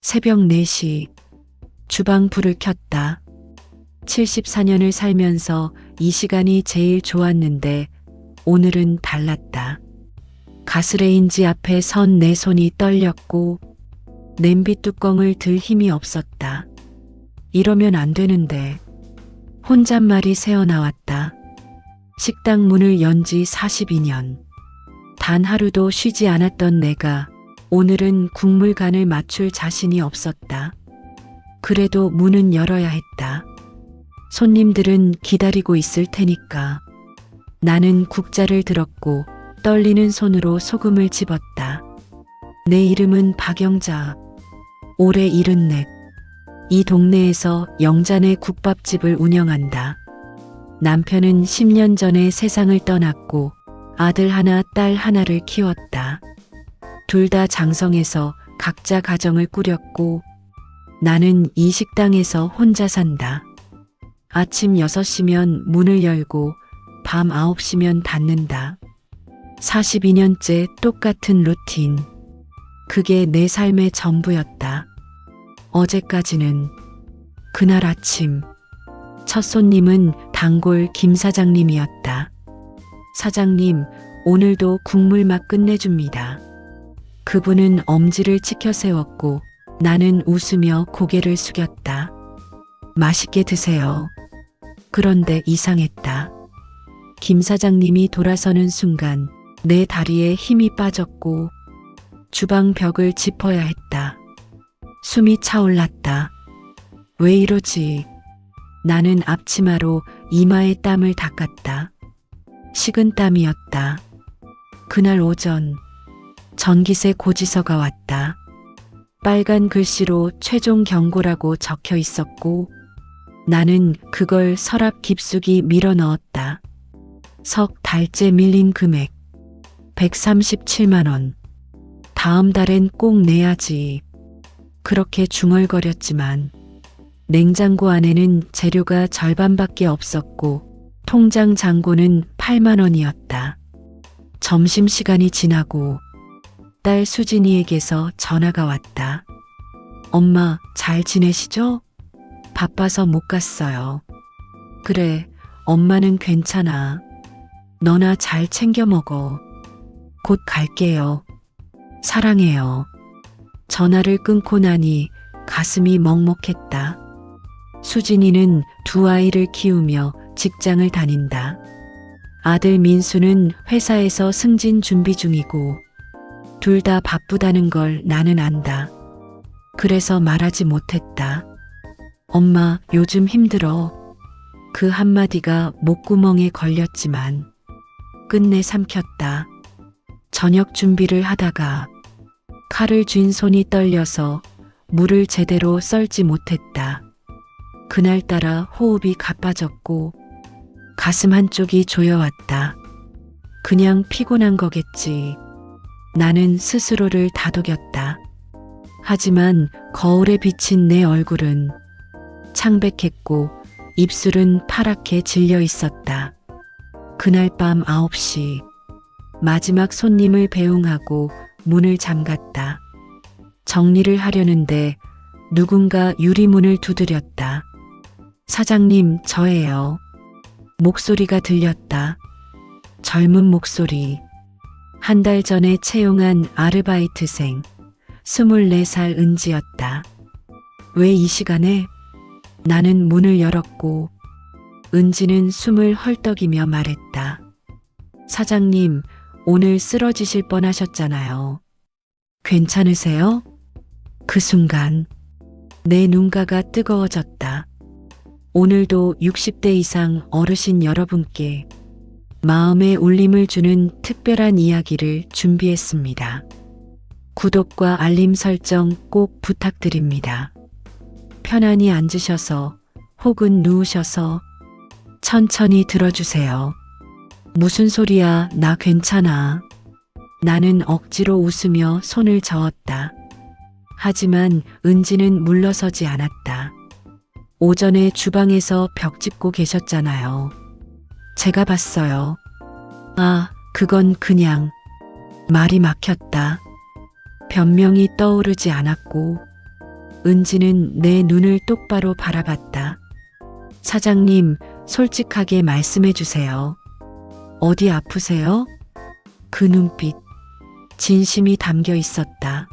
새벽 4시 주방 불을 켰다. 74년을 살면서 이 시간이 제일 좋았는데 오늘은 달랐다. 가스레인지 앞에 선 내 손이 떨렸고 냄비 뚜껑을 들 힘이 없었다. 이러면 안 되는데. 혼잣말이 새어나왔다. 식당 문을 연 지 42년. 단 하루도 쉬지 않았던 내가 오늘은 국물 간을 맞출 자신이 없었다. 그래도 문은 열어야 했다. 손님들은 기다리고 있을 테니까. 나는 국자를 들었고 떨리는 손으로 소금을 집었다. 내 이름은 박영자. 올해 74. 이 동네에서 영잔의 국밥집을 운영한다. 남편은 10년 전에 세상을 떠났고 아들 하나, 딸 하나를 키웠다. 둘 다 장성해서 각자 가정을 꾸렸고 나는 이 식당에서 혼자 산다. 아침 6시면 문을 열고 밤 9시면 닫는다. 42년째 똑같은 루틴. 그게 내 삶의 전부였다. 어제까지는. 그날 아침 첫 손님은 단골 김 사장님이었다. 사장님, 오늘도 국물 맛 끝내줍니다. 그분은 엄지를 치켜 세웠고 나는 웃으며 고개를 숙였다. 맛있게 드세요. 그런데 이상했다. 김 사장님이 돌아서는 순간 내 다리에 힘이 빠졌고 주방 벽을 짚어야 했다. 숨이 차올랐다. 왜 이러지? 나는 앞치마로 이마에 땀을 닦았다. 식은 땀이었다. 그날 오전 전기세 고지서가 왔다. 빨간 글씨로 최종 경고라고 적혀 있었고 나는 그걸 서랍 깊숙이 밀어 넣었다. 석 달째 밀린 금액 137만 원. 다음 달엔 꼭 내야지. 그렇게 중얼거렸지만 냉장고 안에는 재료가 절반밖에 없었고 통장 잔고는 8만 원이었다. 점심시간이 지나고 딸 수진이에게서 전화가 왔다. 엄마, 잘 지내시죠? 바빠서 못 갔어요. 그래, 엄마는 괜찮아. 너나 잘 챙겨 먹어. 곧 갈게요. 사랑해요. 전화를 끊고 나니 가슴이 먹먹했다. 수진이는 두 아이를 키우며 직장을 다닌다. 아들 민수는 회사에서 승진 준비 중이고 둘 다 바쁘다는 걸 나는 안다. 그래서 말하지 못했다. 엄마, 요즘 힘들어. 그 한마디가 목구멍에 걸렸지만 끝내 삼켰다. 저녁 준비를 하다가 칼을 쥔 손이 떨려서 물을 제대로 썰지 못했다. 그날따라 호흡이 가빠졌고 가슴 한쪽이 조여왔다. 그냥 피곤한 거겠지. 나는 스스로를 다독였다. 하지만 거울에 비친 내 얼굴은 창백했고 입술은 파랗게 질려 있었다. 그날 밤 9시 마지막 손님을 배웅하고 문을 잠갔다. 정리를 하려는데 누군가 유리문을 두드렸다. 사장님, 저예요. 목소리가 들렸다. 젊은 목소리. 한 달 전에 채용한 아르바이트생 24살 은지였다. 왜 이 시간에? 나는 문을 열었고 은지는 숨을 헐떡이며 말했다. 사장님, 오늘 쓰러지실 뻔하셨잖아요. 괜찮으세요? 그 순간 내 눈가가 뜨거워졌다. 오늘도 60대 이상 어르신 여러분께 마음에 울림을 주는 특별한 이야기를 준비했습니다. 구독과 알림 설정 꼭 부탁드립니다. 편안히 앉으셔서 혹은 누우셔서 천천히 들어주세요. 무슨 소리야, 나 괜찮아. 나는 억지로 웃으며 손을 저었다. 하지만 은지는 물러서지 않았다. 오전에 주방에서 벽 짚고 계셨잖아요. 제가 봤어요. 아, 그건 그냥. 말이 막혔다. 변명이 떠오르지 않았고 은지는 내 눈을 똑바로 바라봤다. 사장님, 솔직하게 말씀해 주세요. 어디 아프세요? 그 눈빛, 진심이 담겨 있었다.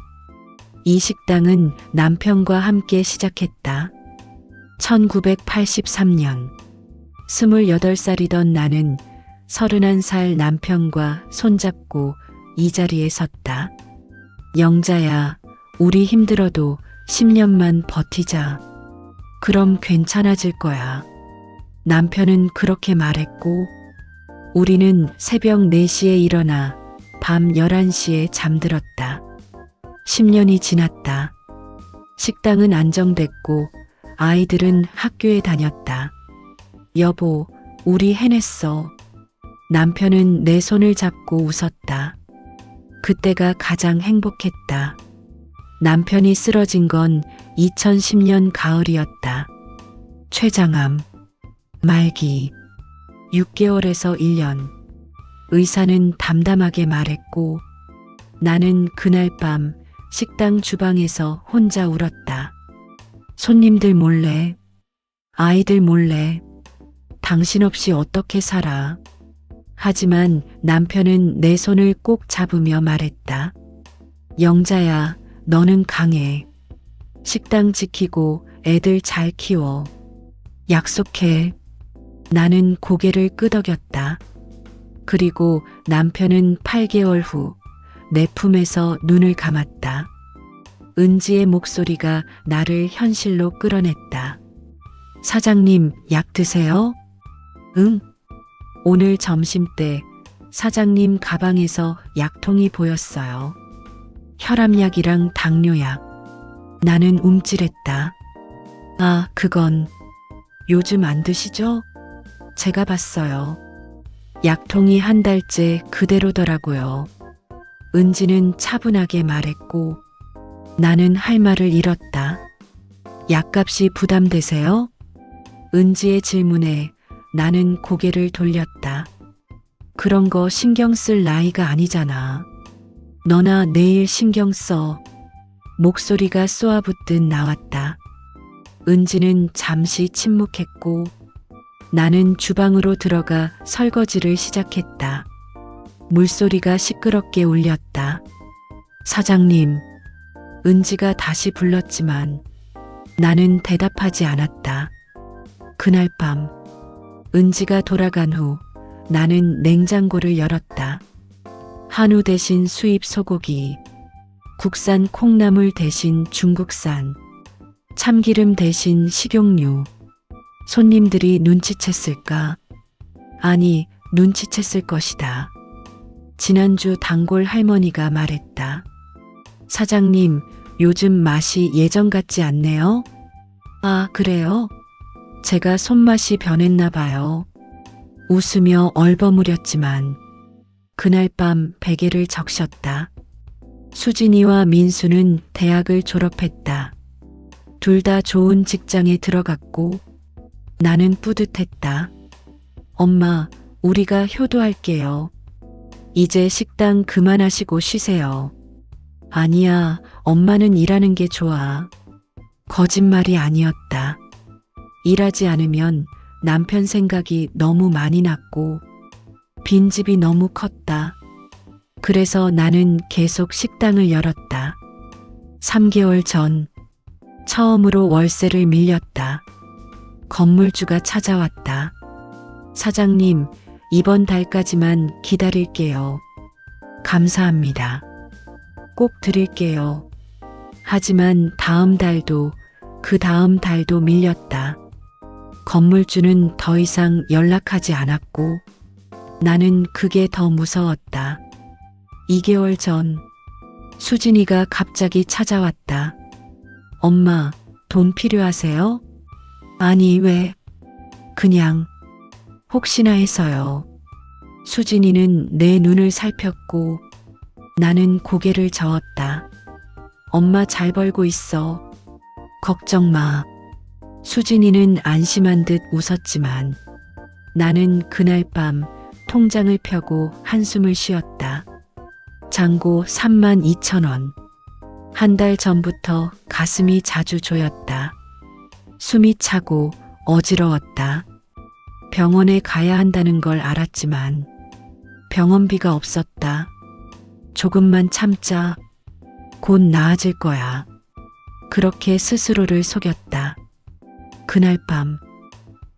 이 식당은 남편과 함께 시작했다. 1983년, 28살이던 나는 31살 남편과 손잡고 이 자리에 섰다. 영자야, 우리 힘들어도 10년만 버티자. 그럼 괜찮아질 거야. 남편은 그렇게 말했고, 우리는 새벽 4시에 일어나 밤 11시에 잠들었다. 10년이 지났다. 식당은 안정됐고 아이들은 학교에 다녔다. 여보, 우리 해냈어. 남편은 내 손을 잡고 웃었다. 그때가 가장 행복했다. 남편이 쓰러진 건 2010년 가을이었다. 췌장암, 말기, 6개월에서 1년. 의사는 담담하게 말했고 나는 그날 밤 식당 주방에서 혼자 울었다. 손님들 몰래, 아이들 몰래, 당신 없이 어떻게 살아. 하지만 남편은 내 손을 꼭 잡으며 말했다. 영자야, 너는 강해. 식당 지키고 애들 잘 키워. 약속해. 나는 고개를 끄덕였다. 그리고 남편은 8개월 후 내 품에서 눈을 감았다. 은지의 목소리가 나를 현실로 끌어냈다. 사장님, 약 드세요? 응. 오늘 점심때 사장님 가방에서 약통이 보였어요. 혈압약이랑 당뇨약. 나는 움찔했다. 아, 그건 요즘 안 드시죠? 제가 봤어요. 약통이 한 달째 그대로더라고요. 은지는 차분하게 말했고 나는 할 말을 잃었다. 약값이 부담되세요? 은지의 질문에 나는 고개를 돌렸다. 그런 거 신경 쓸 나이가 아니잖아. 너나 내일 신경 써. 목소리가 쏘아붙듯 나왔다. 은지는 잠시 침묵했고 나는 주방으로 들어가 설거지를 시작했다. 물소리가 시끄럽게 울렸다. 사장님, 은지가 다시 불렀지만 나는 대답하지 않았다. 그날 밤, 은지가 돌아간 후 나는 냉장고를 열었다. 한우 대신 수입 소고기, 국산 콩나물 대신 중국산, 참기름 대신 식용유. 손님들이 눈치챘을까? 아니, 눈치챘을 것이다. 지난주 단골 할머니가 말했다. 사장님, 요즘 맛이 예전 같지 않네요? 아, 그래요? 제가 손맛이 변했나 봐요. 웃으며 얼버무렸지만 그날 밤 베개를 적셨다. 수진이와 민수는 대학을 졸업했다. 둘 다 좋은 직장에 들어갔고 나는 뿌듯했다. 엄마, 우리가 효도할게요. 이제 식당 그만하시고 쉬세요. 아니야, 엄마는 일하는 게 좋아. 거짓말이 아니었다. 일하지 않으면 남편 생각이 너무 많이 났고 빈집이 너무 컸다. 그래서 나는 계속 식당을 열었다. 3개월 전 처음으로 월세를 밀렸다. 건물주가 찾아왔다. 사장님, 이번 달까지만 기다릴게요. 감사합니다. 꼭 드릴게요. 하지만 다음 달도 그 다음 달도 밀렸다. 건물주는 더 이상 연락하지 않았고 나는 그게 더 무서웠다. 2개월 전 수진이가 갑자기 찾아왔다. 엄마, 돈 필요하세요? 아니, 왜? 그냥 혹시나 해서요. 수진이는 내 눈을 살폈고 나는 고개를 저었다. 엄마 잘 벌고 있어. 걱정 마. 수진이는 안심한 듯 웃었지만 나는 그날 밤 통장을 펴고 한숨을 쉬었다. 잔고 32,000원. 한 달 전부터 가슴이 자주 조였다. 숨이 차고 어지러웠다. 병원에 가야 한다는 걸 알았지만 병원비가 없었다. 조금만 참자. 곧 나아질 거야. 그렇게 스스로를 속였다. 그날 밤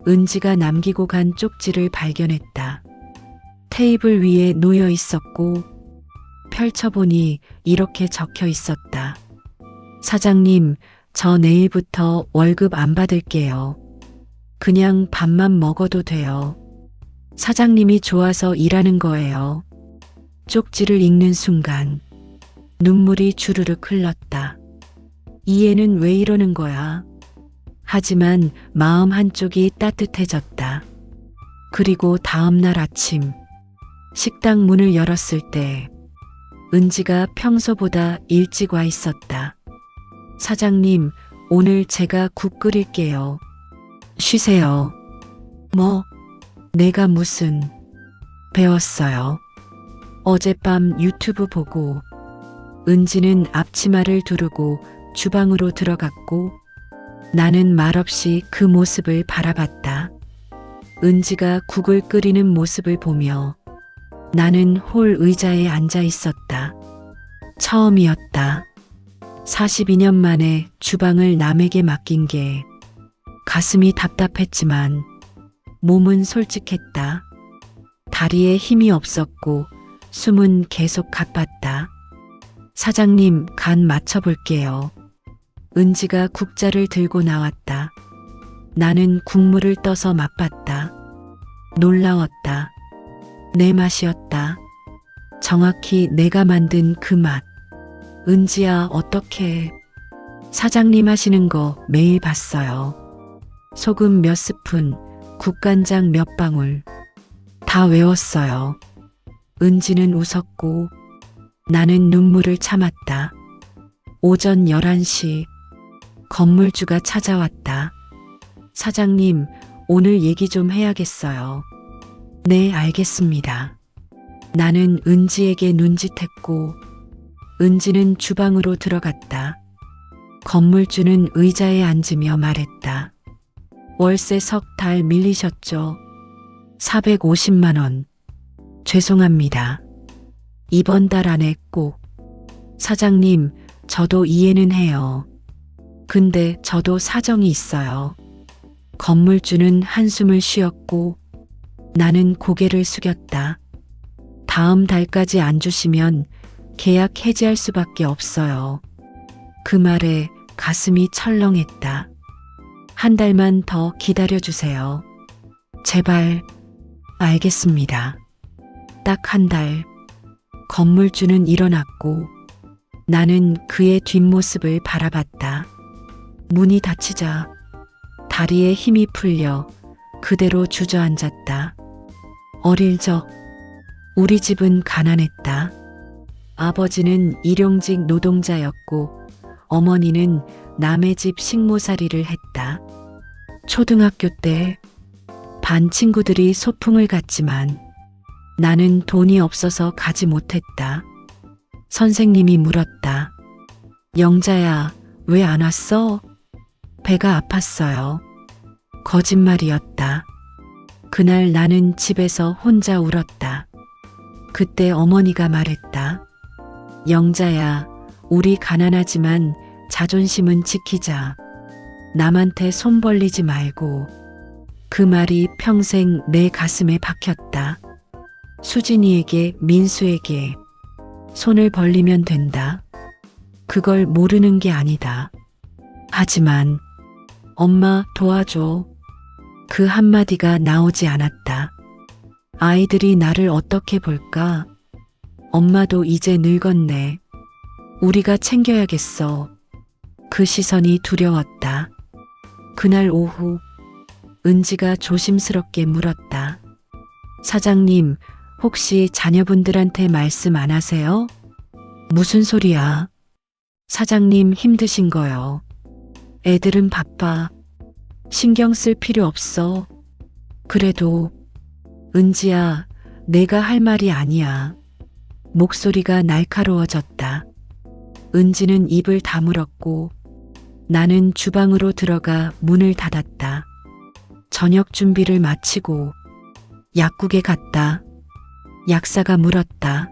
은지가 남기고 간 쪽지를 발견했다. 테이블 위에 놓여 있었고 펼쳐보니 이렇게 적혀 있었다. 사장님, 저 내일부터 월급 안 받을게요. 그냥 밥만 먹어도 돼요. 사장님이 좋아서 일하는 거예요. 쪽지를 읽는 순간 눈물이 주르륵 흘렀다. 이 애는 왜 이러는 거야? 하지만 마음 한쪽이 따뜻해졌다. 그리고 다음 날 아침 식당 문을 열었을 때 은지가 평소보다 일찍 와 있었다. 사장님, 오늘 제가 국 끓일게요. 쉬세요. 뭐? 내가 무슨? 배웠어요. 어젯밤 유튜브 보고. 은지는 앞치마를 두르고 주방으로 들어갔고 나는 말없이 그 모습을 바라봤다. 은지가 국을 끓이는 모습을 보며 나는 홀 의자에 앉아 있었다. 처음이었다. 42년 만에 주방을 남에게 맡긴 게 가슴이 답답했지만 몸은 솔직했다. 다리에 힘이 없었고 숨은 계속 가빴다. 사장님, 간 맞춰볼게요. 은지가 국자를 들고 나왔다. 나는 국물을 떠서 맛봤다. 놀라웠다. 내 맛이었다. 정확히 내가 만든 그 맛. 은지야, 어떡해. 사장님 하시는 거 매일 봤어요. 소금 몇 스푼, 국간장 몇 방울. 다 외웠어요. 은지는 웃었고 나는 눈물을 참았다. 오전 11시 건물주가 찾아왔다. 사장님, 오늘 얘기 좀 해야겠어요. 네, 알겠습니다. 나는 은지에게 눈짓했고 은지는 주방으로 들어갔다. 건물주는 의자에 앉으며 말했다. 월세 석 달 밀리셨죠? 450만 원. 죄송합니다. 이번 달 안에 꼭. 사장님, 저도 이해는 해요. 근데 저도 사정이 있어요. 건물주는 한숨을 쉬었고 나는 고개를 숙였다. 다음 달까지 안 주시면 계약 해지할 수밖에 없어요. 그 말에 가슴이 철렁했다. 한 달만 더 기다려주세요. 제발. 알겠습니다. 딱 한 달. 건물주는 일어났고 나는 그의 뒷모습을 바라봤다. 문이 닫히자 다리에 힘이 풀려 그대로 주저앉았다. 어릴 적 우리 집은 가난했다. 아버지는 일용직 노동자였고 어머니는 남의 집 식모살이를 했다. 초등학교 때 반 친구들이 소풍을 갔지만 나는 돈이 없어서 가지 못했다. 선생님이 물었다. 영자야, 왜 안 왔어? 배가 아팠어요. 거짓말이었다. 그날 나는 집에서 혼자 울었다. 그때 어머니가 말했다. 영자야, 우리 가난하지만 자존심은 지키자. 남한테 손 벌리지 말고. 그 말이 평생 내 가슴에 박혔다. 수진이에게, 민수에게 손을 벌리면 된다. 그걸 모르는 게 아니다. 하지만 엄마 도와줘. 그 한마디가 나오지 않았다. 아이들이 나를 어떻게 볼까? 엄마도 이제 늙었네. 우리가 챙겨야겠어. 그 시선이 두려웠다. 그날 오후 은지가 조심스럽게 물었다. 사장님, 혹시 자녀분들한테 말씀 안 하세요? 무슨 소리야? 사장님 힘드신 거요. 애들은 바빠. 신경 쓸 필요 없어. 그래도 은지야, 내가 할 말이 아니야. 목소리가 날카로워졌다. 은지는 입을 다물었고 나는 주방으로 들어가 문을 닫았다. 저녁 준비를 마치고 약국에 갔다. 약사가 물었다.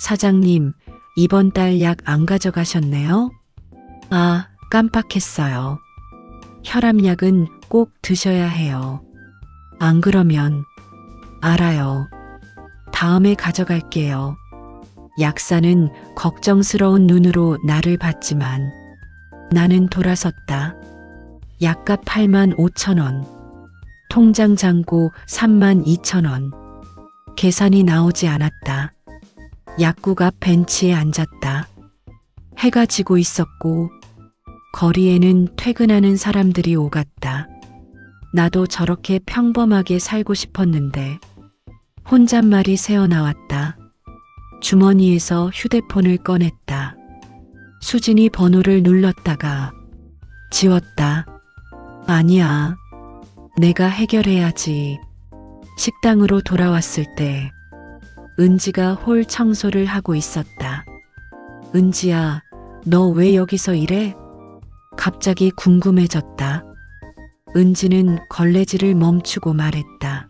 사장님, 이번 달 약 안 가져가셨네요? 아, 깜빡했어요. 혈압약은 꼭 드셔야 해요. 안 그러면. 알아요. 다음에 가져갈게요. 약사는 걱정스러운 눈으로 나를 봤지만 나는 돌아섰다. 약값 85,000원. 통장 잔고 32,000원. 계산이 나오지 않았다. 약국 앞 벤치에 앉았다. 해가 지고 있었고 거리에는 퇴근하는 사람들이 오갔다. 나도 저렇게 평범하게 살고 싶었는데 혼잣말이 새어나왔다. 주머니에서 휴대폰을 꺼냈다. 수진이 번호를 눌렀다가 지웠다. 아니야. 내가 해결해야지. 식당으로 돌아왔을 때 은지가 홀 청소를 하고 있었다. 은지야, 너 왜 여기서 일해? 갑자기 궁금해졌다. 은지는 걸레질을 멈추고 말했다.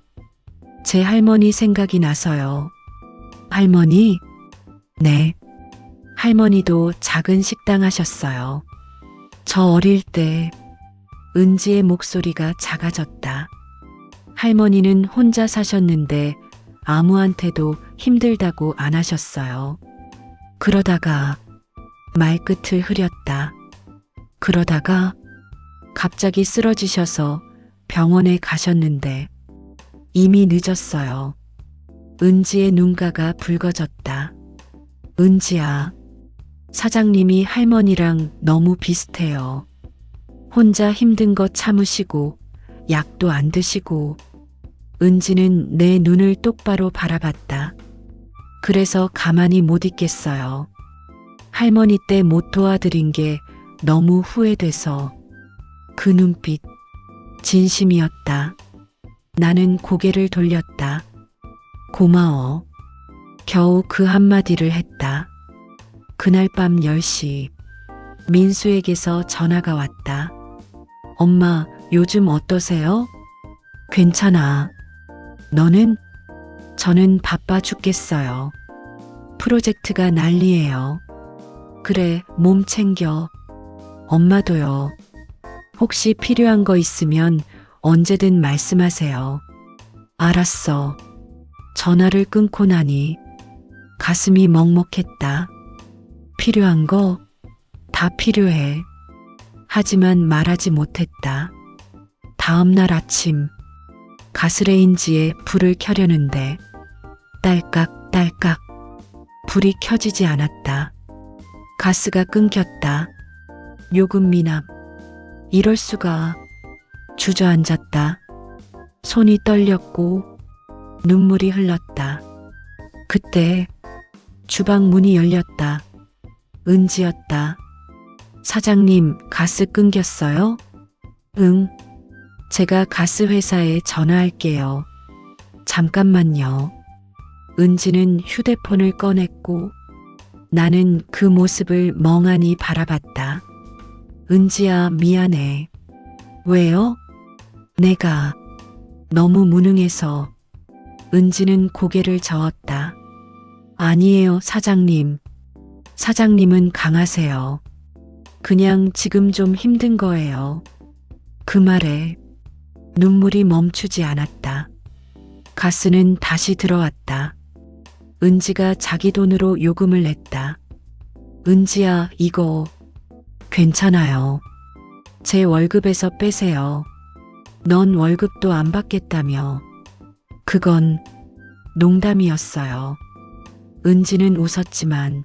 제 할머니 생각이 나서요. 할머니? 네. 할머니도 작은 식당 하셨어요. 저 어릴 때. 은지의 목소리가 작아졌다. 할머니는 혼자 사셨는데 아무한테도 힘들다고 안 하셨어요. 그러다가 말끝을 흐렸다. 그러다가 갑자기 쓰러지셔서 병원에 가셨는데 이미 늦었어요. 은지의 눈가가 붉어졌다. 은지야, 사장님이 할머니랑 너무 비슷해요. 혼자 힘든 거 참으시고 약도 안 드시고. 은지는 내 눈을 똑바로 바라봤다. 그래서 가만히 못 있겠어요. 할머니 때 못 도와드린 게 너무 후회돼서. 그 눈빛, 진심이었다. 나는 고개를 돌렸다. 고마워. 겨우 그 한마디를 했다. 그날 밤 10시, 민수에게서 전화가 왔다. 엄마, 요즘 어떠세요? 괜찮아. 너는? 저는 바빠 죽겠어요. 프로젝트가 난리예요. 그래, 몸 챙겨. 엄마도요. 혹시 필요한 거 있으면 언제든 말씀하세요. 알았어. 전화를 끊고 나니 가슴이 먹먹했다. 필요한 거? 다 필요해. 하지만 말하지 못했다. 다음 날 아침, 가스레인지에 불을 켜려는데 딸깍딸깍 불이 켜지지 않았다. 가스가 끊겼다. 요금 미납. 이럴 수가. 주저앉았다. 손이 떨렸고 눈물이 흘렀다. 그때 주방 문이 열렸다. 은지였다. 사장님, 가스 끊겼어요? 응. 제가 가스 회사에 전화할게요. 잠깐만요. 은지는 휴대폰을 꺼냈고 나는 그 모습을 멍하니 바라봤다. 은지야, 미안해. 왜요? 내가 너무 무능해서. 은지는 고개를 저었다. 아니에요, 사장님. 사장님은 강하세요. 그냥 지금 좀 힘든 거예요. 그 말에 눈물이 멈추지 않았다. 가스는 다시 들어왔다. 은지가 자기 돈으로 요금을 냈다. 은지야, 이거 괜찮아요. 제 월급에서 빼세요. 넌 월급도 안 받겠다며. 그건 농담이었어요. 은지는 웃었지만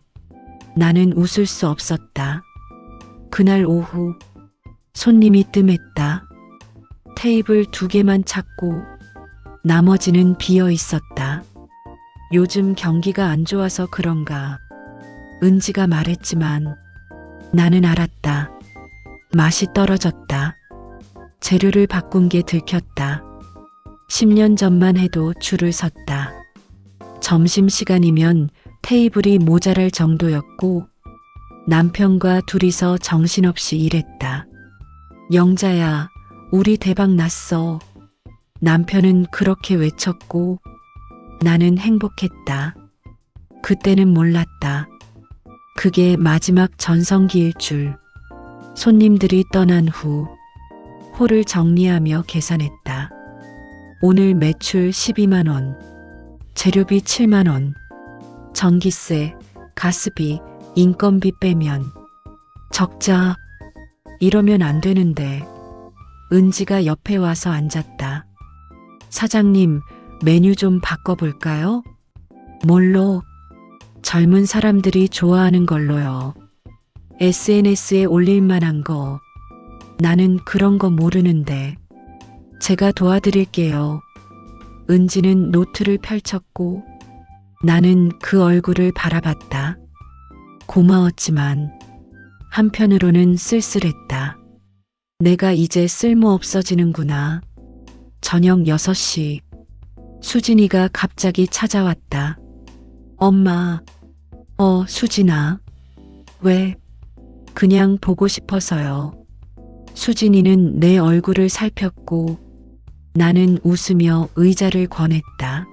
나는 웃을 수 없었다. 그날 오후 손님이 뜸했다. 테이블 2개만 찾고 나머지는 비어 있었다. 요즘 경기가 안 좋아서 그런가. 은지가 말했지만 나는 알았다. 맛이 떨어졌다. 재료를 바꾼 게 들켰다. 10년 전만 해도 줄을 섰다. 점심시간이면 테이블이 모자랄 정도였고 남편과 둘이서 정신없이 일했다. 영자야, 우리 대박 났어. 남편은 그렇게 외쳤고 나는 행복했다. 그때는 몰랐다. 그게 마지막 전성기일 줄. 손님들이 떠난 후 홀을 정리하며 계산했다. 오늘 매출 12만 원, 재료비 7만 원, 전기세, 가스비, 인건비 빼면 적자. 이러면 안 되는데. 은지가 옆에 와서 앉았다. 사장님, 메뉴 좀 바꿔볼까요? 뭘로? 젊은 사람들이 좋아하는 걸로요. SNS에 올릴 만한 거. 나는 그런 거 모르는데. 제가 도와드릴게요. 은지는 노트를 펼쳤고 나는 그 얼굴을 바라봤다. 고마웠지만 한편으로는 쓸쓸했다. 내가 이제 쓸모 없어지는구나. 저녁 6시. 수진이가 갑자기 찾아왔다. 엄마. 수진아. 왜? 그냥 보고 싶어서요. 수진이는 내 얼굴을 살폈고 나는 웃으며 의자를 권했다.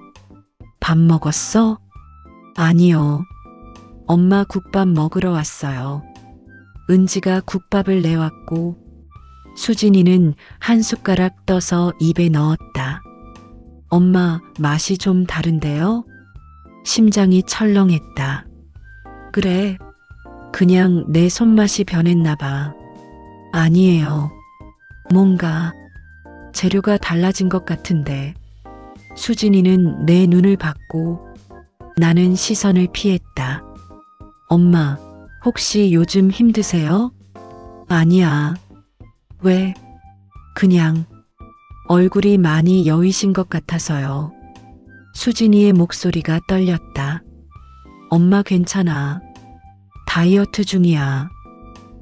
밥 먹었어? 아니요. 엄마 국밥 먹으러 왔어요. 은지가 국밥을 내왔고 수진이는 한 숟가락 떠서 입에 넣었다. 엄마, 맛이 좀 다른데요? 심장이 철렁했다. 그래, 그냥 내 손맛이 변했나 봐. 아니에요. 뭔가 재료가 달라진 것 같은데. 수진이는 내 눈을 받고 나는 시선을 피했다. 엄마, 혹시 요즘 힘드세요? 아니야. 왜? 그냥 얼굴이 많이 여위신 것 같아서요. 수진이의 목소리가 떨렸다. 엄마 괜찮아. 다이어트 중이야.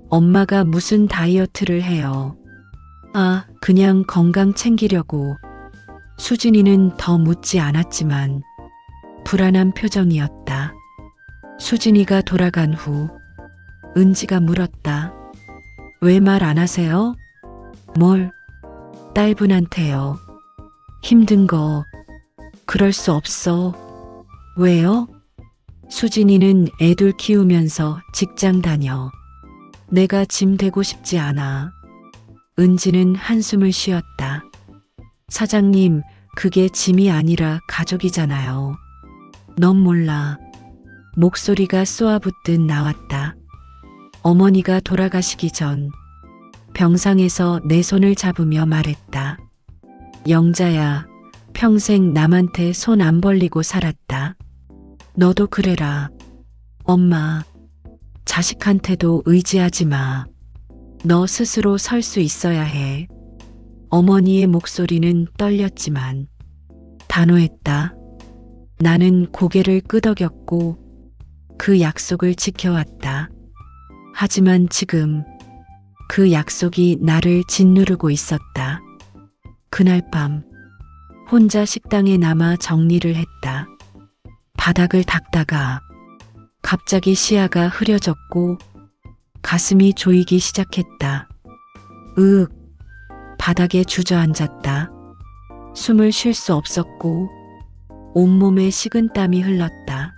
엄마가 무슨 다이어트를 해요? 그냥 건강 챙기려고. 수진이는 더 묻지 않았지만 불안한 표정이었다. 수진이가 돌아간 후 은지가 물었다. 왜 말 안 하세요? 뭘? 딸분한테요. 힘든 거. 그럴 수 없어. 왜요? 수진이는 애들 키우면서 직장 다녀. 내가 짐 되고 싶지 않아. 은지는 한숨을 쉬었다. 사장님, 그게 짐이 아니라 가족이잖아요. 넌 몰라. 목소리가 쏘아붙듯 나왔다. 어머니가 돌아가시기 전 병상에서 내 손을 잡으며 말했다. 영자야, 평생 남한테 손 안 벌리고 살았다. 너도 그래라. 엄마, 자식한테도 의지하지 마. 너 스스로 설 수 있어야 해. 어머니의 목소리는 떨렸지만 단호했다. 나는 고개를 끄덕였고 그 약속을 지켜왔다. 하지만 지금 그 약속이 나를 짓누르고 있었다. 그날 밤 혼자 식당에 남아 정리를 했다. 바닥을 닦다가 갑자기 시야가 흐려졌고 가슴이 조이기 시작했다. 바닥에 주저앉았다. 숨을 쉴 수 없었고 온몸에 식은땀이 흘렀다.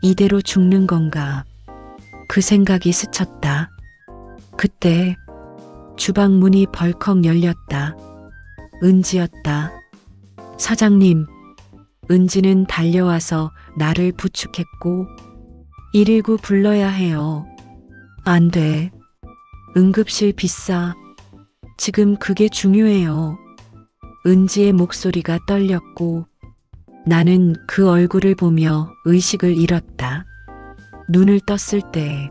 이대로 죽는 건가? 그 생각이 스쳤다. 그때 주방 문이 벌컥 열렸다. 은지였다. 사장님. 은지는 달려와서 나를 부축했고 119 불러야 해요. 안 돼. 응급실 비싸. 지금 그게 중요해요. 은지의 목소리가 떨렸고 나는 그 얼굴을 보며 의식을 잃었다. 눈을 떴을 때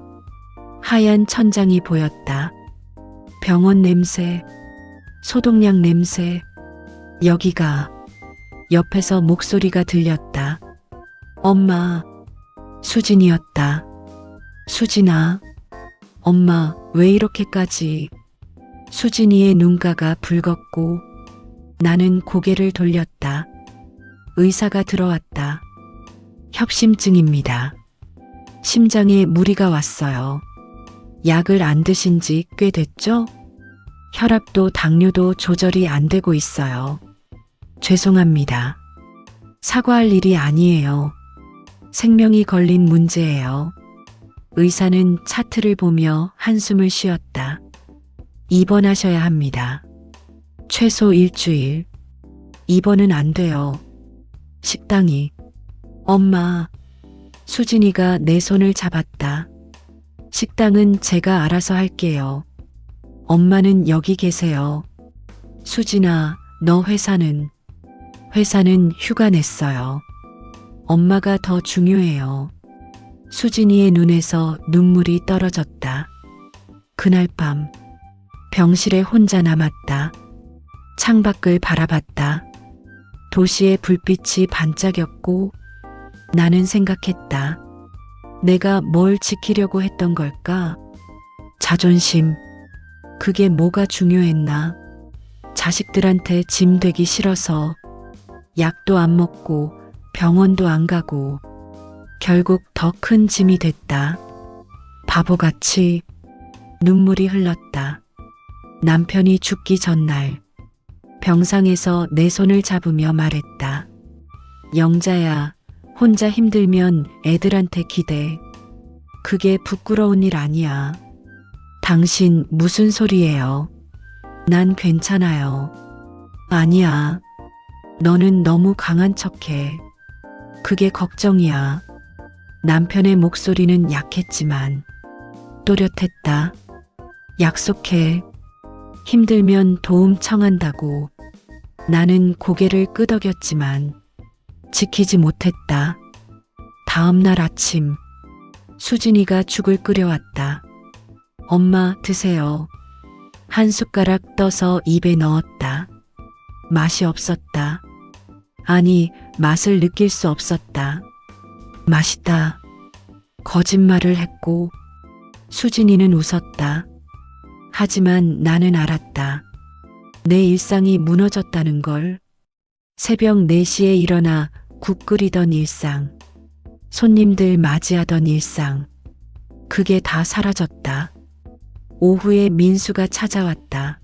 하얀 천장이 보였다. 병원 냄새, 소독약 냄새. 여기가. 옆에서 목소리가 들렸다. 엄마. 수진이었다. 수진아. 엄마, 왜 이렇게까지. 수진이의 눈가가 붉었고 나는 고개를 돌렸다. 의사가 들어왔다. 협심증입니다. 심장에 무리가 왔어요. 약을 안 드신 지 꽤 됐죠? 혈압도 당뇨도 조절이 안 되고 있어요. 죄송합니다. 사과할 일이 아니에요. 생명이 걸린 문제예요. 의사는 차트를 보며 한숨을 쉬었다. 입원하셔야 합니다. 최소 일주일. 입원은 안 돼요. 식당이. 엄마. 수진이가 내 손을 잡았다. 식당은 제가 알아서 할게요. 엄마는 여기 계세요. 수진아, 너 회사는? 회사는 휴가 냈어요. 엄마가 더 중요해요. 수진이의 눈에서 눈물이 떨어졌다. 그날 밤 병실에 혼자 남았다. 창밖을 바라봤다. 도시의 불빛이 반짝였고 나는 생각했다. 내가 뭘 지키려고 했던 걸까? 자존심. 그게 뭐가 중요했나? 자식들한테 짐 되기 싫어서 약도 안 먹고 병원도 안 가고 결국 더 큰 짐이 됐다. 바보같이 눈물이 흘렀다. 남편이 죽기 전날 병상에서 내 손을 잡으며 말했다. 영자야, 혼자 힘들면 애들한테 기대. 그게 부끄러운 일 아니야. 당신 무슨 소리예요? 난 괜찮아요. 아니야. 너는 너무 강한 척해. 그게 걱정이야. 남편의 목소리는 약했지만 또렷했다. 약속해. 힘들면 도움 청한다고. 나는 고개를 끄덕였지만 지키지 못했다. 다음 날 아침 수진이가 죽을 끓여왔다. 엄마 드세요. 한 숟가락 떠서 입에 넣었다. 맛이 없었다. 아니, 맛을 느낄 수 없었다. 맛있다. 거짓말을 했고 수진이는 웃었다. 하지만 나는 알았다. 내 일상이 무너졌다는 걸. 새벽 4시에 일어나 국 끓이던 일상. 손님들 맞이하던 일상. 그게 다 사라졌다. 오후에 민수가 찾아왔다.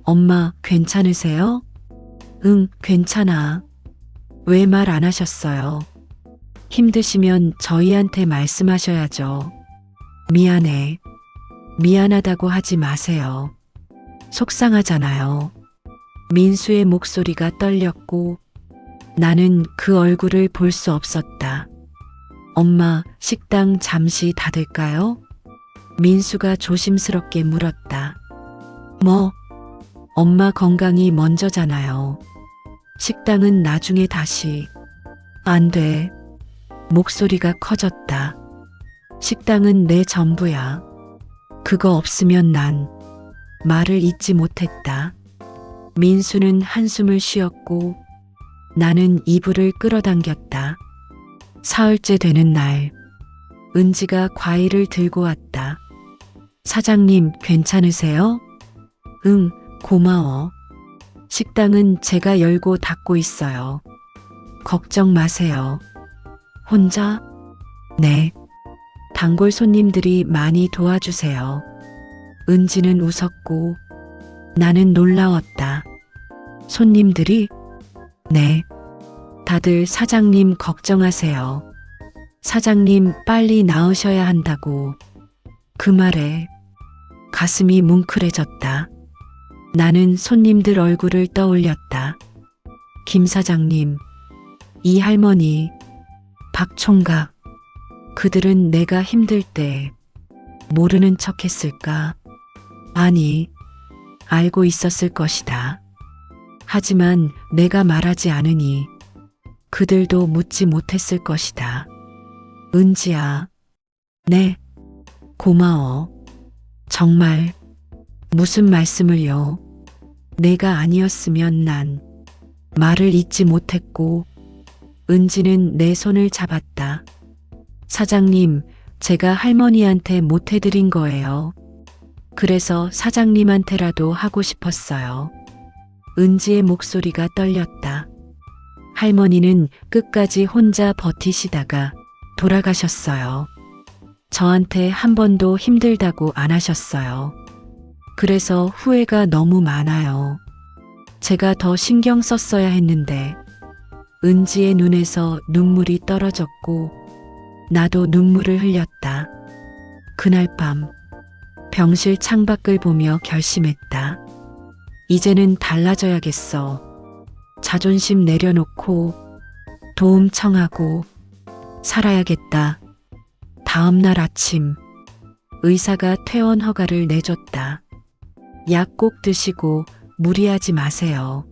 엄마, 괜찮으세요? 응, 괜찮아. 왜 말 안 하셨어요? 힘드시면 저희한테 말씀하셔야죠. 미안해. 미안하다고 하지 마세요. 속상하잖아요. 민수의 목소리가 떨렸고 나는 그 얼굴을 볼 수 없었다. 엄마, 식당 잠시 닫을까요? 민수가 조심스럽게 물었다. 뭐? 엄마 건강이 먼저잖아요. 식당은 나중에 다시. 안 돼. 목소리가 커졌다. 식당은 내 전부야. 그거 없으면 난. 말을 잇지 못했다. 민수는 한숨을 쉬었고 나는 이불을 끌어당겼다. 사흘째 되는 날 은지가 과일을 들고 왔다. 사장님, 괜찮으세요? 응, 고마워. 식당은 제가 열고 닫고 있어요. 걱정 마세요. 혼자? 네. 단골 손님들이 많이 도와주세요. 은지는 웃었고 나는 놀라웠다. 손님들이? 네. 다들 사장님 걱정하세요. 사장님 빨리 나으셔야 한다고. 그 말에 가슴이 뭉클해졌다. 나는 손님들 얼굴을 떠올렸다. 김 사장님, 이 할머니, 박 총각. 그들은 내가 힘들 때 모르는 척 했을까? 아니, 알고 있었을 것이다. 하지만 내가 말하지 않으니 그들도 묻지 못했을 것이다. 은지야. 네. 고마워. 정말. 무슨 말씀을요? 내가 아니었으면 난. 말을 잇지 못했고 은지는 내 손을 잡았다. 사장님, 제가 할머니한테 못해드린 거예요. 그래서 사장님한테라도 하고 싶었어요. 은지의 목소리가 떨렸다. 할머니는 끝까지 혼자 버티시다가 돌아가셨어요. 저한테 한 번도 힘들다고 안 하셨어요. 그래서 후회가 너무 많아요. 제가 더 신경 썼어야 했는데 은지의 눈에서 눈물이 떨어졌고 나도 눈물을 흘렸다. 그날 밤 병실 창밖을 보며 결심했다. 이제는 달라져야겠어. 자존심 내려놓고 도움 청하고 살아야겠다. 다음 날 아침 의사가 퇴원 허가를 내줬다. 약 꼭 드시고 무리하지 마세요.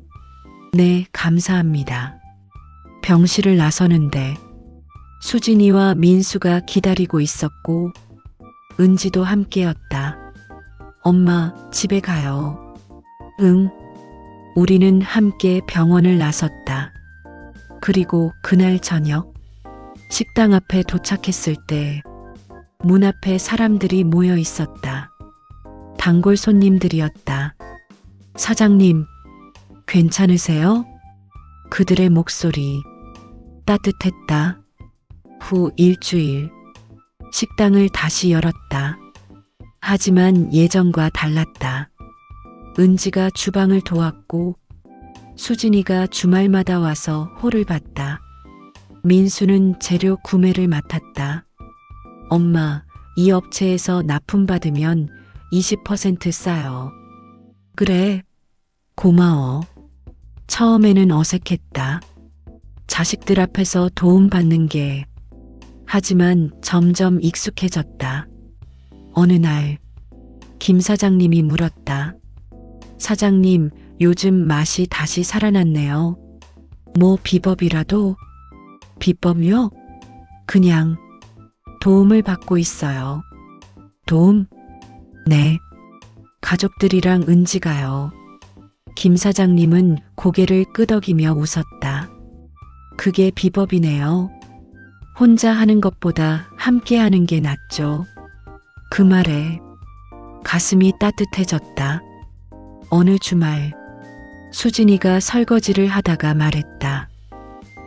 네, 감사합니다. 병실을 나서는데 수진이와 민수가 기다리고 있었고 은지도 함께였다. 엄마, 집에 가요. 응. 우리는 함께 병원을 나섰다. 그리고 그날 저녁 식당 앞에 도착했을 때 문 앞에 사람들이 모여 있었다. 단골 손님들이었다. 사장님, 괜찮으세요? 그들의 목소리 따뜻했다. 후 일주일 식당을 다시 열었다. 하지만 예전과 달랐다. 은지가 주방을 도왔고 수진이가 주말마다 와서 홀을 봤다. 민수는 재료 구매를 맡았다. 엄마, 이 업체에서 납품받으면 20% 싸요. 그래, 고마워. 처음에는 어색했다. 자식들 앞에서 도움받는 게. 하지만 점점 익숙해졌다. 어느 날, 김 사장님이 물었다. 사장님, 요즘 맛이 다시 살아났네요. 뭐 비법이라도? 비법이요? 그냥 도움을 받고 있어요. 도움? 네. 가족들이랑 은지가요. 김 사장님은 고개를 끄덕이며 웃었다. 그게 비법이네요. 혼자 하는 것보다 함께 하는 게 낫죠. 그 말에 가슴이 따뜻해졌다. 어느 주말 수진이가 설거지를 하다가 말했다.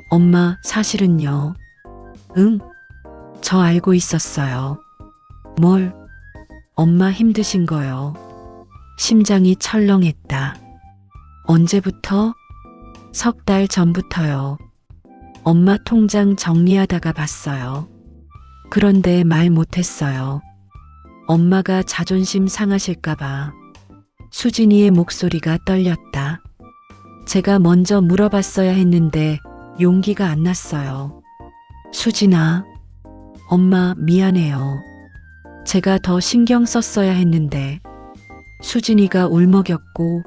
엄마, 사실은요. 응? 저 알고 있었어요. 뭘? 엄마 힘드신 거요. 심장이 철렁했다. 언제부터? 3달 전부터요. 엄마 통장 정리하다가 봤어요. 그런데 말 못했어요. 엄마가 자존심 상하실까봐. 수진이의 목소리가 떨렸다. 제가 먼저 물어봤어야 했는데 용기가 안 났어요. 수진아, 엄마 미안해요. 제가 더 신경 썼어야 했는데. 수진이가 울먹였고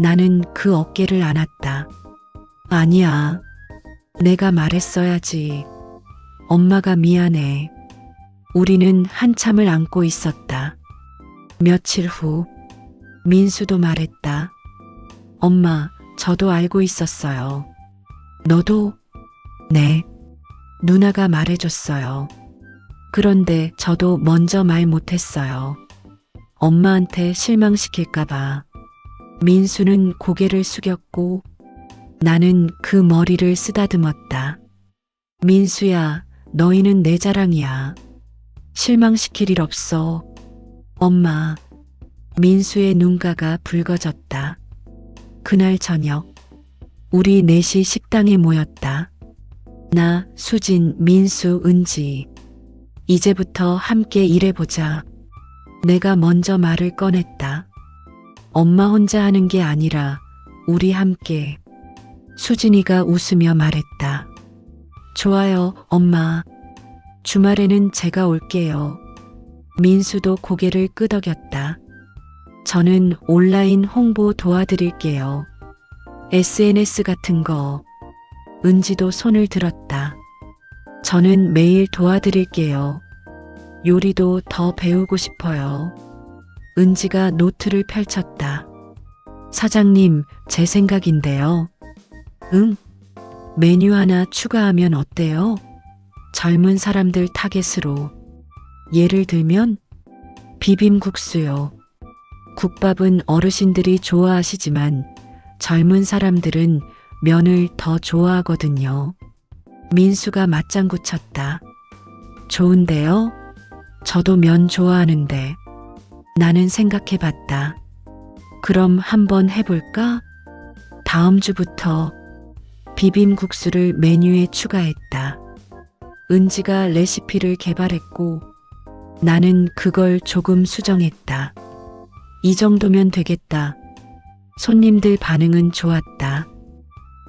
나는 그 어깨를 안았다. 아니야. 내가 말했어야지. 엄마가 미안해. 우리는 한참을 안고 있었다. 며칠 후 민수도 말했다. 엄마, 저도 알고 있었어요. 너도? 네. 누나가 말해줬어요. 그런데 저도 먼저 말 못했어요. 엄마한테 실망시킬까봐. 민수는 고개를 숙였고 나는 그 머리를 쓰다듬었다. 민수야, 너희는 내 자랑이야. 실망시킬 일 없어. 엄마. 민수의 눈가가 붉어졌다. 그날 저녁 우리 넷이 식당에 모였다. 나, 수진, 민수, 은지. 이제부터 함께 일해보자. 내가 먼저 말을 꺼냈다. 엄마 혼자 하는 게 아니라 우리 함께. 수진이가 웃으며 말했다. 좋아요, 엄마. 주말에는 제가 올게요. 민수도 고개를 끄덕였다. 저는 온라인 홍보 도와드릴게요. SNS 같은 거. 은지도 손을 들었다. 저는 매일 도와드릴게요. 요리도 더 배우고 싶어요. 은지가 노트를 펼쳤다. 사장님, 제 생각인데요. 응? 메뉴 하나 추가하면 어때요? 젊은 사람들 타겟으로. 예를 들면 비빔국수요. 국밥은 어르신들이 좋아하시지만 젊은 사람들은 면을 더 좋아하거든요. 민수가 맞장구 쳤다. 좋은데요? 저도 면 좋아하는데. 나는 생각해봤다. 그럼 한번 해볼까? 다음 주부터 비빔국수를 메뉴에 추가했다. 은지가 레시피를 개발했고 나는 그걸 조금 수정했다. 이 정도면 되겠다. 손님들 반응은 좋았다.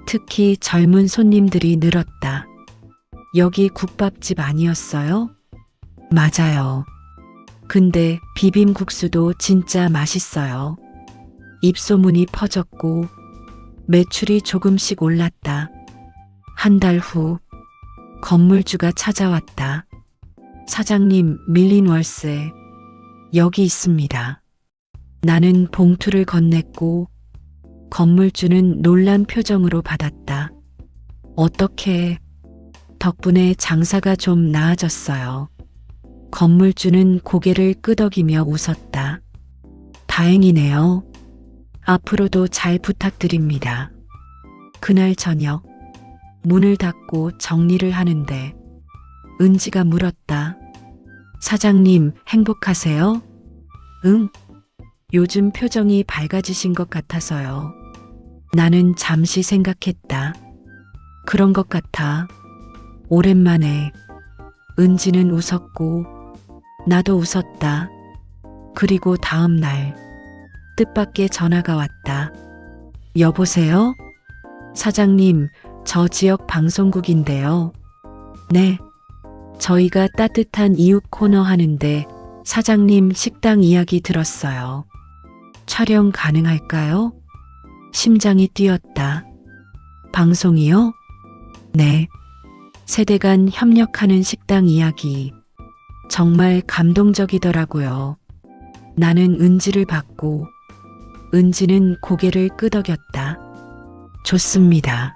특히 젊은 손님들이 늘었다. 여기 국밥집 아니었어요? 맞아요. 근데 비빔국수도 진짜 맛있어요. 입소문이 퍼졌고 매출이 조금씩 올랐다. 한 달 후 건물주가 찾아왔다. 사장님, 밀린 월세 여기 있습니다. 나는 봉투를 건넸고 건물주는 놀란 표정으로 받았다. 어떻게? 덕분에 장사가 좀 나아졌어요. 건물주는 고개를 끄덕이며 웃었다. 다행이네요. 앞으로도 잘 부탁드립니다. 그날 저녁 문을 닫고 정리를 하는데 은지가 물었다. 사장님 행복하세요? 응. 요즘 표정이 밝아지신 것 같아서요. 나는 잠시 생각했다. 그런 것 같아. 오랜만에. 은지는 웃었고 나도 웃었다. 그리고 다음 날 뜻밖의 전화가 왔다. 여보세요? 사장님, 저 지역 방송국인데요. 네. 저희가 따뜻한 이웃 코너 하는데 사장님 식당 이야기 들었어요. 촬영 가능할까요? 심장이 뛰었다. 방송이요? 네. 세대 간 협력하는 식당 이야기. 정말 감동적이더라고요. 나는 은지를 봤고 은지는 고개를 끄덕였다. 좋습니다.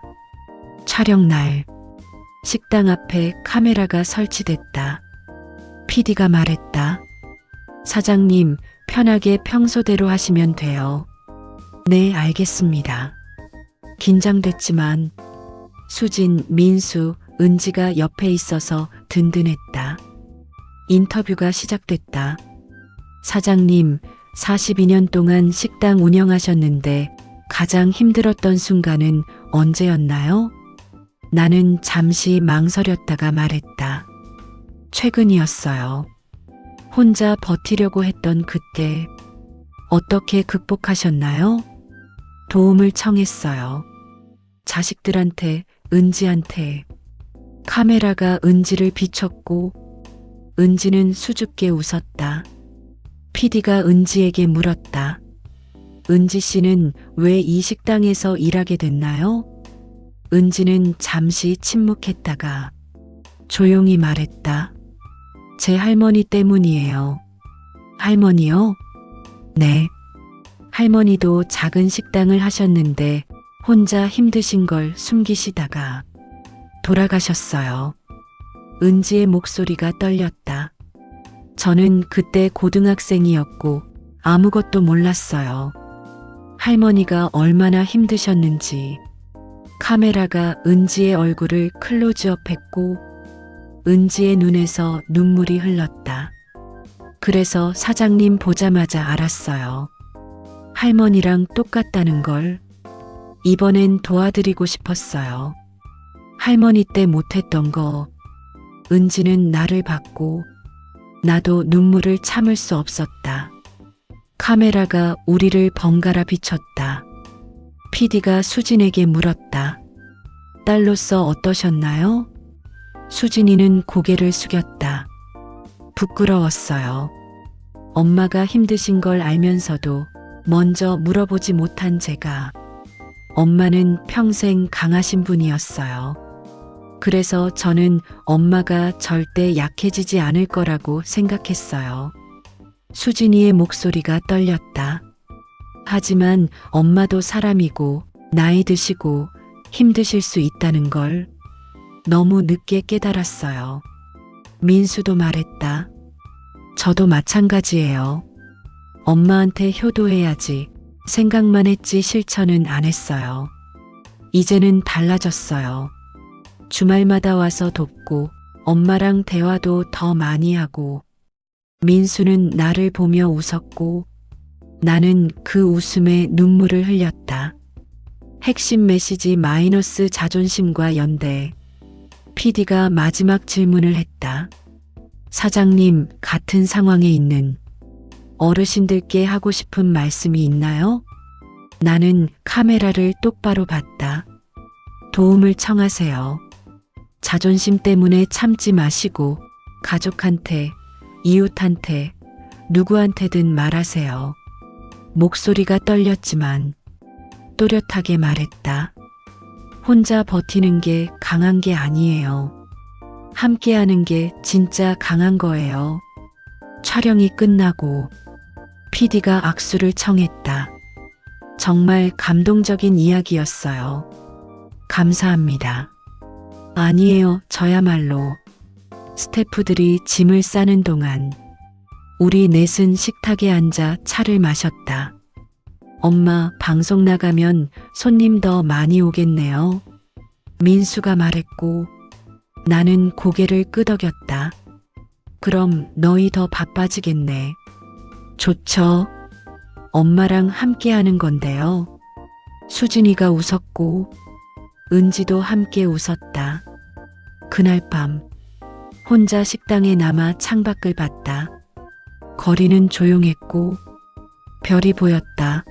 촬영 날 식당 앞에 카메라가 설치됐다. PD가 말했다. 사장님, 편하게 평소대로 하시면 돼요. 네, 알겠습니다. 긴장됐지만 수진, 민수, 은지가 옆에 있어서 든든했다. 인터뷰가 시작됐다. 사장님, 42년 동안 식당 운영하셨는데 가장 힘들었던 순간은 언제였나요? 나는 잠시 망설였다가 말했다. 최근이었어요. 혼자 버티려고 했던 그때. 어떻게 극복하셨나요? 도움을 청했어요. 자식들한테, 은지한테. 카메라가 은지를 비췄고 은지는 수줍게 웃었다. PD가 은지에게 물었다. 은지 씨는 왜 이 식당에서 일하게 됐나요? 은지는 잠시 침묵했다가 조용히 말했다. 제 할머니 때문이에요. 할머니요? 네. 할머니도 작은 식당을 하셨는데 혼자 힘드신 걸 숨기시다가 돌아가셨어요. 은지의 목소리가 떨렸다. 저는 그때 고등학생이었고 아무것도 몰랐어요. 할머니가 얼마나 힘드셨는지. 카메라가 은지의 얼굴을 클로즈업했고 은지의 눈에서 눈물이 흘렀다. 그래서 사장님 보자마자 알았어요. 할머니랑 똑같다는 걸. 이번엔 도와드리고 싶었어요. 할머니 때 못했던 거. 은지는 나를 봤고 나도 눈물을 참을 수 없었다. 카메라가 우리를 번갈아 비췄다. PD가 수진에게 물었다. 딸로서 어떠셨나요? 수진이는 고개를 숙였다. 부끄러웠어요. 엄마가 힘드신 걸 알면서도 먼저 물어보지 못한 제가. 엄마는 평생 강하신 분이었어요. 그래서 저는 엄마가 절대 약해지지 않을 거라고 생각했어요. 수진이의 목소리가 떨렸다. 하지만 엄마도 사람이고 나이 드시고 힘드실 수 있다는 걸 너무 늦게 깨달았어요. 민수도 말했다. 저도 마찬가지예요. 엄마한테 효도해야지 생각만 했지 실천은 안 했어요. 이제는 달라졌어요. 주말마다 와서 돕고 엄마랑 대화도 더 많이 하고 민수는 나를 보며 웃었고 나는 그 웃음에 눈물을 흘렸다. 핵심 메시지 마이너스 자존심과 연대. PD가 마지막 질문을 했다. 사장님, 같은 상황에 있는 어르신들께 하고 싶은 말씀이 있나요? 나는 카메라를 똑바로 봤다. 도움을 청하세요. 자존심 때문에 참지 마시고 가족한테, 이웃한테, 누구한테든 말하세요. 목소리가 떨렸지만 또렷하게 말했다. 혼자 버티는 게 강한 게 아니에요. 함께하는 게 진짜 강한 거예요. 촬영이 끝나고 PD가 악수를 청했다. 정말 감동적인 이야기였어요. 감사합니다. 아니에요, 저야말로. 스태프들이 짐을 싸는 동안 우리 넷은 식탁에 앉아 차를 마셨다. 엄마, 방송 나가면 손님 더 많이 오겠네요. 민수가 말했고 나는 고개를 끄덕였다. 그럼 너희 더 바빠지겠네. 좋죠. 엄마랑 함께 하는 건데요. 수진이가 웃었고 은지도 함께 웃었다. 그날 밤 혼자 식당에 남아 창밖을 봤다. 거리는 조용했고 별이 보였다.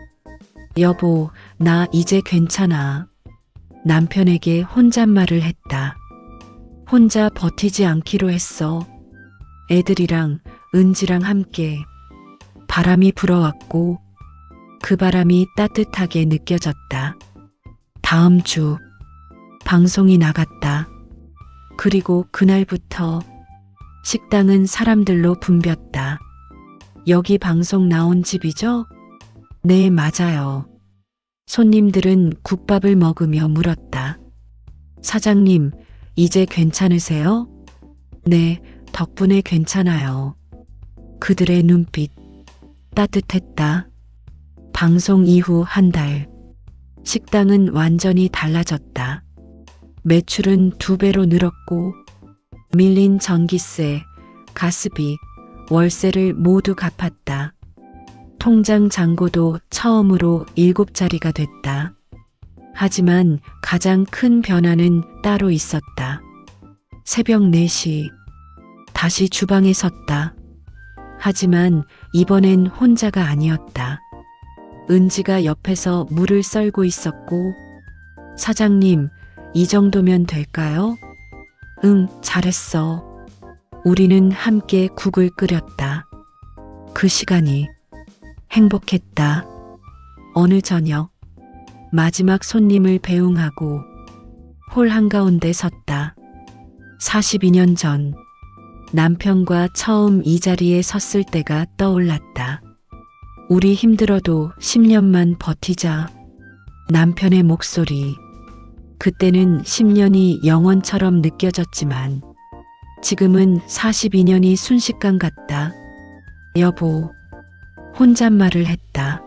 여보, 나 이제 괜찮아. 남편에게 혼잣말을 했다. 혼자 버티지 않기로 했어. 애들이랑 은지랑 함께. 바람이 불어왔고 그 바람이 따뜻하게 느껴졌다. 다음 주 방송이 나갔다. 그리고 그날부터 식당은 사람들로 붐볐다. 여기 방송 나온 집이죠? 네, 맞아요. 손님들은 국밥을 먹으며 물었다. 사장님, 이제 괜찮으세요? 네, 덕분에 괜찮아요. 그들의 눈빛 따뜻했다. 방송 이후 한 달, 식당은 완전히 달라졌다. 매출은 2배로 늘었고 밀린 전기세, 가스비, 월세를 모두 갚았다. 통장 잔고도 처음으로 7자리가 됐다. 하지만 가장 큰 변화는 따로 있었다. 새벽 4시 다시 주방에 섰다. 하지만 이번엔 혼자가 아니었다. 은지가 옆에서 물을 썰고 있었고 사장님, 이 정도면 될까요? 응, 잘했어. 우리는 함께 국을 끓였다. 그 시간이 행복했다. 어느 저녁 마지막 손님을 배웅하고 홀 한가운데 섰다. 42년 전 남편과 처음 이 자리에 섰을 때가 떠올랐다. 우리 힘들어도 10년만 버티자. 남편의 목소리. 그때는 10년이 영원처럼 느껴졌지만 지금은 42년이 순식간 같다. 여보, 혼잣말을 했다.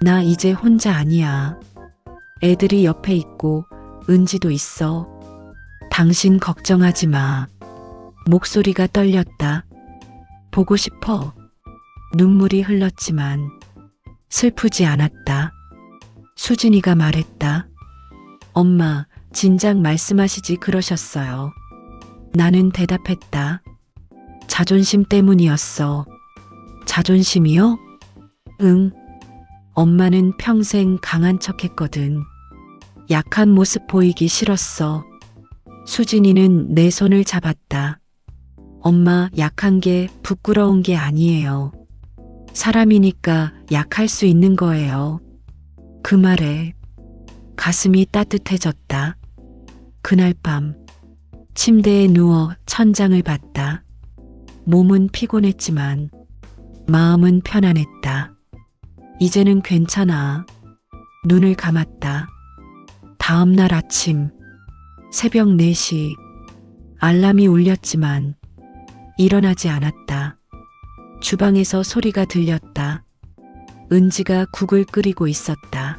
나 이제 혼자 아니야. 애들이 옆에 있고 은지도 있어. 당신 걱정하지 마. 목소리가 떨렸다. 보고 싶어. 눈물이 흘렀지만 슬프지 않았다. 수진이가 말했다. 엄마, 진작 말씀하시지 그러셨어요. 나는 대답했다. 자존심 때문이었어. 자존심이요? 응. 엄마는 평생 강한 척 했거든. 약한 모습 보이기 싫었어. 수진이는 내 손을 잡았다. 엄마, 약한 게 부끄러운 게 아니에요. 사람이니까 약할 수 있는 거예요. 그 말에 가슴이 따뜻해졌다. 그날 밤 침대에 누워 천장을 봤다. 몸은 피곤했지만 마음은 편안했다. 이제는 괜찮아. 눈을 감았다. 다음 날 아침 새벽 4시 알람이 울렸지만 일어나지 않았다. 주방에서 소리가 들렸다. 은지가 국을 끓이고 있었다.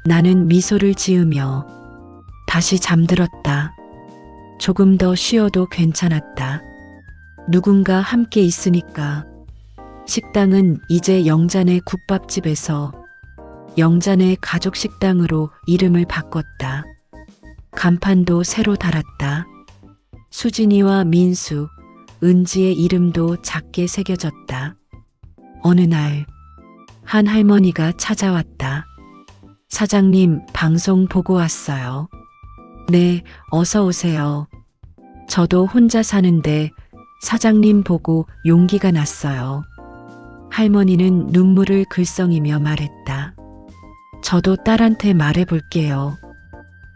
나는 미소를 지으며 다시 잠들었다. 조금 더 쉬어도 괜찮았다. 누군가 함께 있으니까. 식당은 이제 영잔의 국밥집에서 영잔의 가족식당으로 이름을 바꿨다. 간판도 새로 달았다. 수진이와 민수, 은지의 이름도 작게 새겨졌다. 어느 날, 한 할머니가 찾아왔다. 사장님, 방송 보고 왔어요. 네, 어서 오세요. 저도 혼자 사는데 사장님 보고 용기가 났어요. 할머니는 눈물을 글썽이며 말했다. 저도 딸한테 말해볼게요.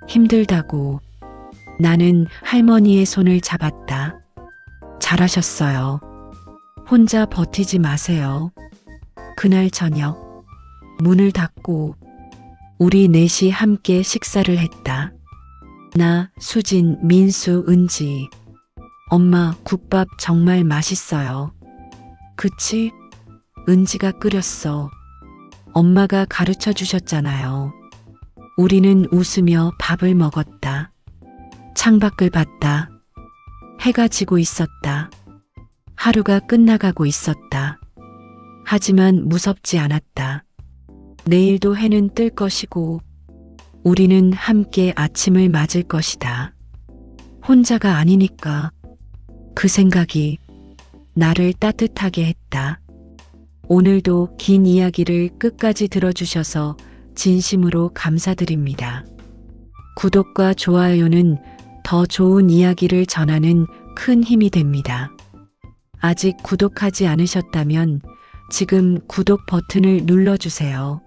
힘들다고. 나는 할머니의 손을 잡았다. 잘하셨어요. 혼자 버티지 마세요. 그날 저녁, 문을 닫고 우리 넷이 함께 식사를 했다. 나, 수진, 민수, 은지. 엄마, 국밥 정말 맛있어요. 그치? 은지가 끓였어. 엄마가 가르쳐 주셨잖아요. 우리는 웃으며 밥을 먹었다. 창밖을 봤다. 해가 지고 있었다. 하루가 끝나가고 있었다. 하지만 무섭지 않았다. 내일도 해는 뜰 것이고 우리는 함께 아침을 맞을 것이다. 혼자가 아니니까. 그 생각이 나를 따뜻하게 했다. 오늘도 긴 이야기를 끝까지 들어주셔서 진심으로 감사드립니다. 구독과 좋아요는 더 좋은 이야기를 전하는 큰 힘이 됩니다. 아직 구독하지 않으셨다면 지금 구독 버튼을 눌러주세요.